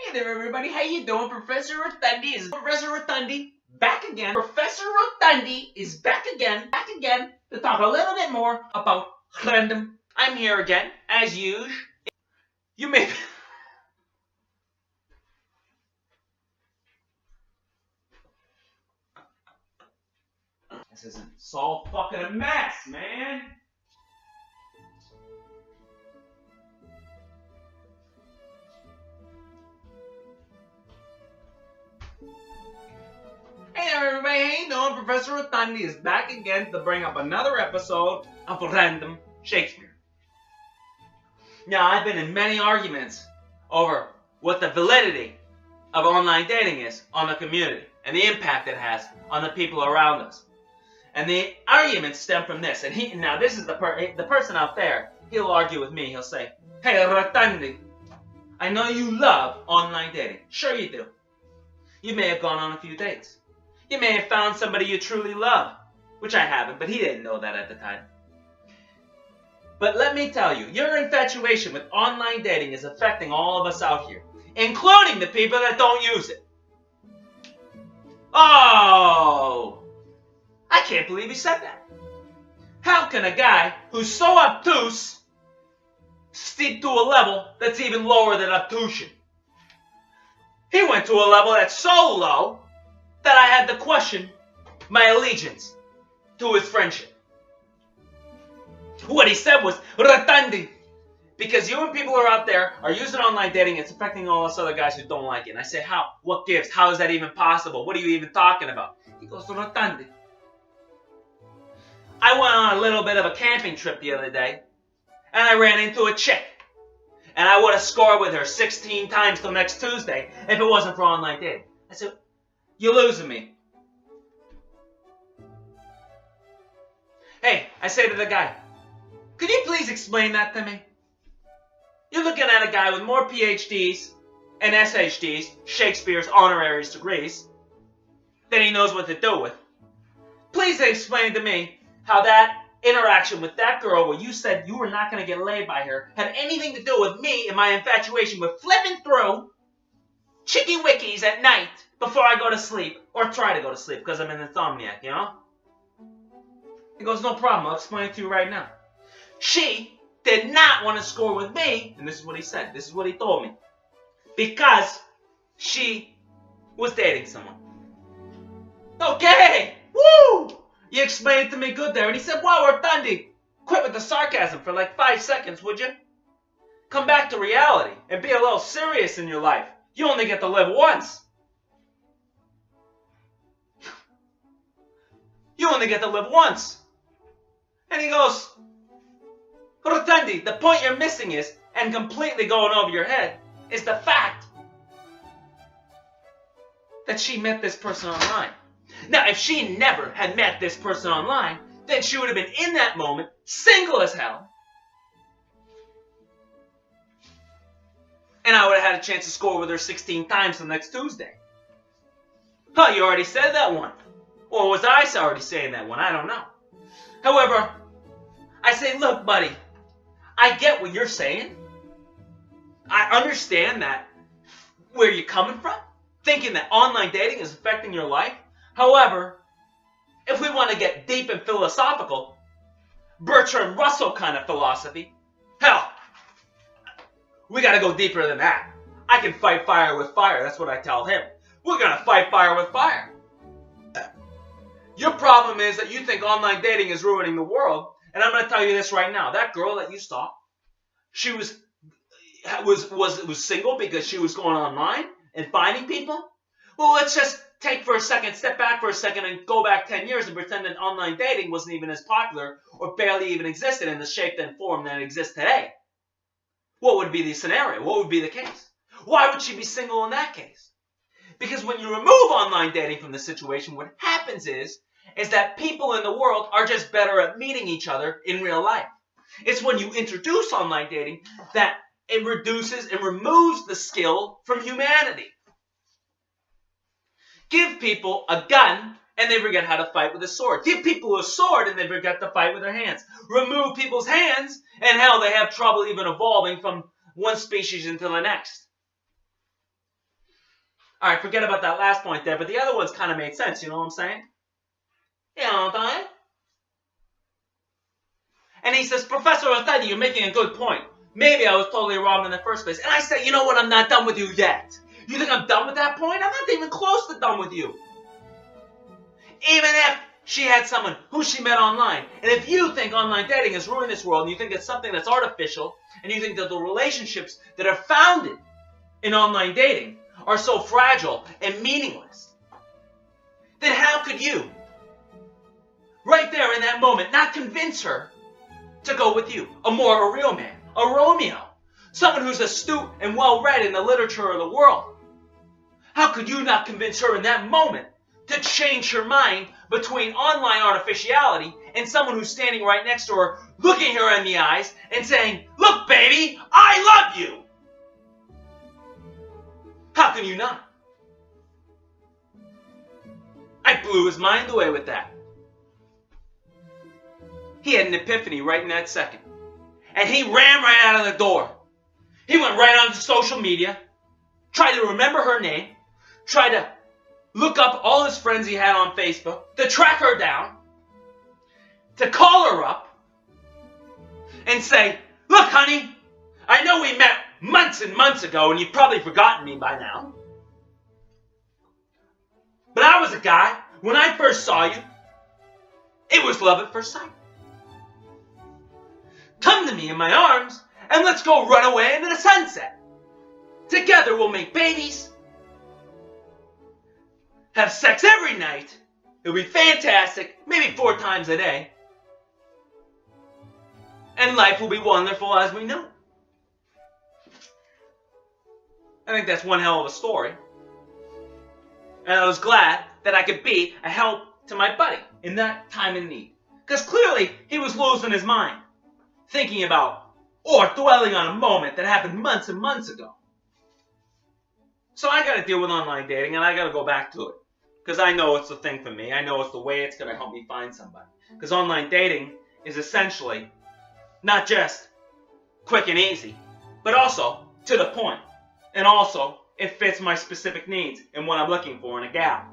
Hey there, everybody. How you doing? Professor Rotundi is Professor Rotundi back again. Professor Rotundi is back again to talk a little bit more about random. I'm here again, as usual. You may. This isn't so fucking a mess, man. Hey there, everybody. How you doing? Professor Rotundi is back again to bring up another episode of Random Shakespeare. Now, I've been in many arguments over what the validity of online dating is on the community and the impact it has on the people around us. And the arguments stem from this. And this is the person out there. He'll argue with me. He'll say, "Hey, Rotundi, I know you love online dating. Sure you do. You may have gone on a few dates. You may have found somebody you truly love," which I haven't, but he didn't know that at the time. But let me tell you, your infatuation with online dating is affecting all of us out here, including the people that don't use it. Oh, I can't believe he said that. How can a guy who's so obtuse steep to a level that's even lower than obtusion? He went to a level that's so low that I had to question my allegiance to his friendship. What he said was, "Rotundi, because you and people who are out there are using online dating, it's affecting all us other guys who don't like it." And I say, "How? What gives? How is that even possible? What are you even talking about?" He goes, "Rotundi, I went on a little bit of a camping trip the other day, and I ran into a chick. And I would have scored with her 16 times till next Tuesday if it wasn't for online dating." I said, "You're losing me." Hey, I say to the guy, "Could you please explain that to me? You're looking at a guy with more PhDs and SHDs, Shakespeare's honorary degrees, than he knows what to do with. Please explain to me how that interaction with that girl where you said you were not going to get laid by her had anything to do with me and my infatuation with flipping through chicky wikis at night before I go to sleep, or try to go to sleep because I'm an insomniac, you know?" He goes, "No problem, I'll explain it to you right now. She did not want to score with me," and this is what he said, this is what he told me, "because she was dating someone." Okay, woo! You explained it to me good there. And he said, "Wow, Rotundi, quit with the sarcasm for like 5 seconds, would you? Come back to reality and be a little serious in your life. You only get to live once. You only get to live once." And he goes, "Rotundi, the point you're missing is, and completely going over your head, is the fact that she met this person online. Now, if she never had met this person online, then she would have been in that moment, single as hell. And I would have had a chance to score with her 16 times the next Tuesday." Oh, you already said that one. Or was I already saying that one? I don't know. However, I say, look, buddy, I get what you're saying. I understand that, where you're coming from, thinking that online dating is affecting your life. However, if we want to get deep and philosophical, Bertrand Russell kind of philosophy, hell, we got to go deeper than that. I can fight fire with fire. That's what I tell him. We're going to fight fire with fire. Your problem is that you think online dating is ruining the world. And I'm going to tell you this right now. That girl that you stalked, she was single because she was going online and finding people? Well, let's just step back for a second and go back 10 years and pretend that online dating wasn't even as popular or barely even existed in the shape and form that it exists today. What would be the scenario? What would be the case? Why would she be single in that case? Because when you remove online dating from the situation, what happens is that people in the world are just better at meeting each other in real life. It's when you introduce online dating that it reduces and removes the skill from humanity. Give people a gun and they forget how to fight with a sword. Give people a sword and they forget to fight with their hands. Remove people's hands and hell, they have trouble even evolving from one species into the next. All right, forget about that last point there, but the other ones kind of made sense. You know what I'm saying? You know what I'm saying? And he says, Professor Othedi, you're making a good point. Maybe I was totally wrong in the first place. And I say, you know what? I'm not done with you yet. You think I'm done with that point? I'm not even close to done with you. Even if she had someone who she met online. And if you think online dating has ruined this world, and you think it's something that's artificial, and you think that the relationships that are founded in online dating are so fragile and meaningless, then how could you, right there in that moment, not convince her to go with you? A real man, a Romeo, someone who's astute and well-read in the literature of the world. How could you not convince her in that moment to change her mind between online artificiality and someone who's standing right next to her, looking her in the eyes and saying, look, baby, I love you? How can you not? I blew his mind away with that. He had an epiphany right in that second. And he ran right out of the door. He went right onto social media, tried to remember her name, tried to look up all his friends he had on Facebook, to track her down, to call her up, and say, look, honey, I know we met months and months ago, and you've probably forgotten me by now. But I was a guy, when I first saw you, it was love at first sight. Come to me in my arms, and let's go run away into the sunset. Together we'll make babies, have sex every night. It'll be fantastic, maybe 4 times a day. And life will be wonderful as we know. I think that's one hell of a story. And I was glad that I could be a help to my buddy in that time of need. Because clearly he was losing his mind, thinking about or dwelling on a moment that happened months and months ago. So I got to deal with online dating, and I got to go back to it. Because I know it's the thing for me. I know it's the way it's going to help me find somebody. Because online dating is essentially not just quick and easy, but also to the point. And also, it fits my specific needs and what I'm looking for in a gal.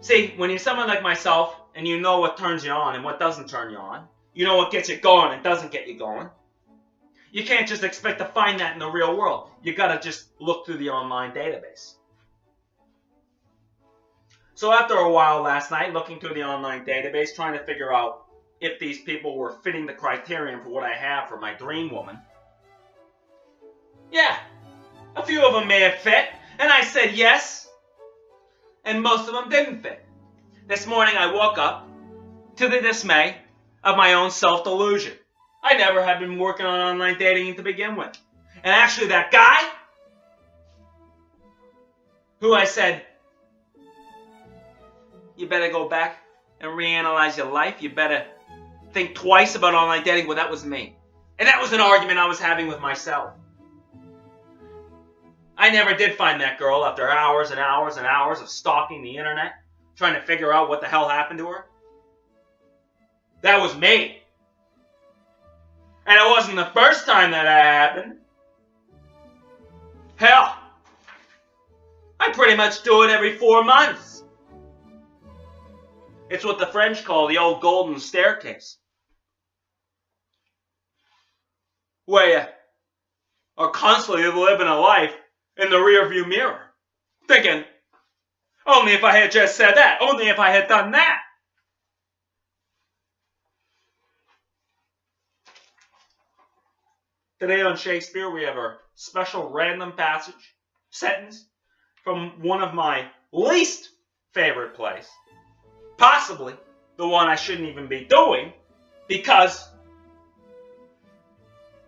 See, when you're someone like myself, and you know what turns you on and what doesn't turn you on, you know what gets you going and doesn't get you going, you can't just expect to find that in the real world. You got to just look through the online database. So after a while last night, looking through the online database, trying to figure out if these people were fitting the criterion for what I have for my dream woman, yeah, a few of them may have fit, and I said yes, and most of them didn't fit. This morning I woke up to the dismay of my own self-delusion. I never had been working on online dating to begin with. And actually that guy, who I said, you better go back and reanalyze your life, you better think twice about online dating, well, that was me. And that was an argument I was having with myself. I never did find that girl after hours and hours and hours of stalking the internet, trying to figure out what the hell happened to her. That was me. And it wasn't the first time that happened. Hell, I pretty much do it every 4 months. It's what the French call the old golden staircase. Where you are constantly living a life in the rearview mirror, thinking, only if I had just said that, only if I had done that. Today on Shakespeare, we have a special random sentence from one of my least favorite plays. Possibly the one I shouldn't even be doing because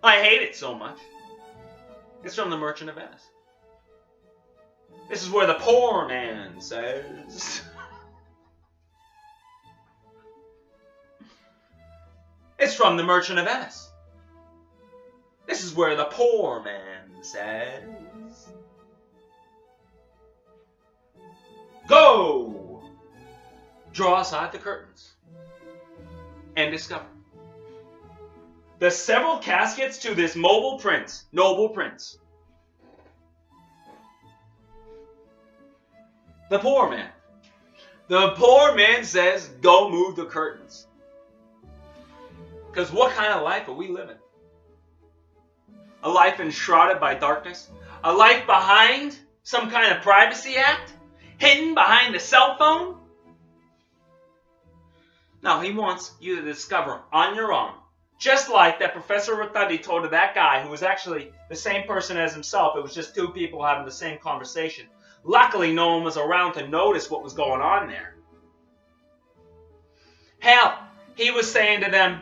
I hate it so much. It's from The Merchant of Venice. This is where the poor man says, it's from The Merchant of Venice. This is where the poor man says, go! Draw aside the curtains and discover the several caskets to this noble prince. The poor man. The poor man says, go move the curtains. Because what kind of life are we living? A life enshrouded by darkness? A life behind some kind of privacy act? Hidden behind a cell phone? No, he wants you to discover on your own. Just like that Professor Rotundi told to that guy who was actually the same person as himself. It was just two people having the same conversation. Luckily, no one was around to notice what was going on there. Hell, he was saying to them,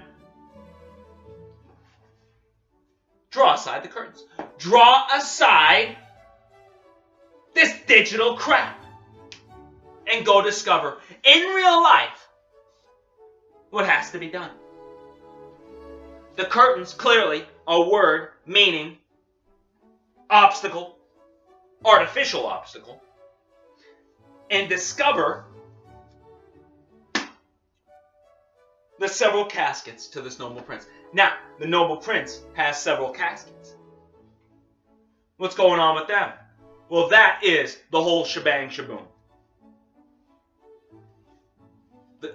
draw aside the curtains. Draw aside this digital crap. And go discover in real life what has to be done. The curtains, clearly, a word meaning obstacle, artificial obstacle. And discover the several caskets to this noble prince. Now, the noble prince has several caskets. What's going on with them? Well, that is the whole shebang shaboom.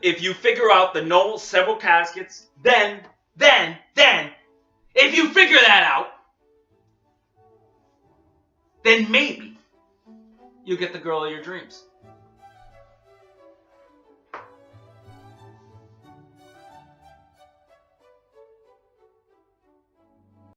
If you figure out the noble several caskets, then, if you figure that out, then maybe you get the girl of your dreams.